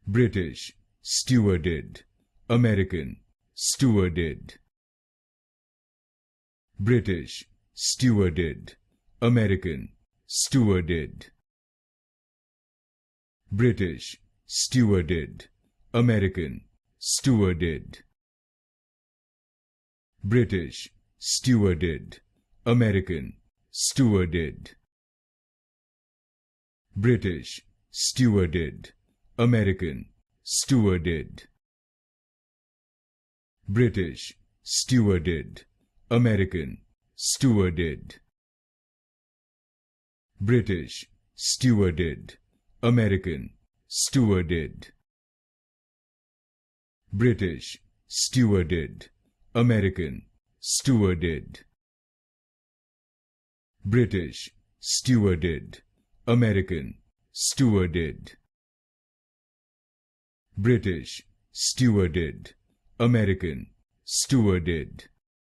British, stewarded. American, stewarded. British, stewarded. American, stewarded. British, stewarded. American, stewarded. British, stewarded. American, stewarded. British, stewarded. American, stewarded. British, stewarded. American, stewarded. British, stewarded. American, stewarded. British, stewarded. American, stewarded. British, stewarded. American, stewarded. British, stewarded. American, stewarded.